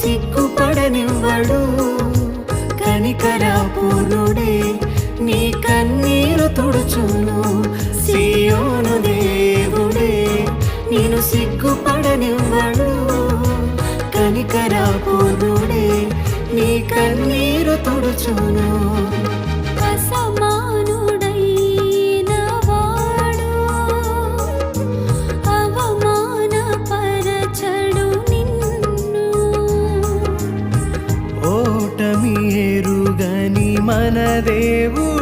సిగ్గుపడనివ్వడు. కనికరపూర్ణుడే నీ కన్నీరు తుడుచును. సియోను దేవుడే నేను సిగ్గుపడనివ్వడు. కనికరపూర్ణుడే నీ కన్నీరు తుడుచును. అసమానుడైన వాడు అవమానపరచడు నిన్ను. ఓటమి ఎరుగని మన దేవుడు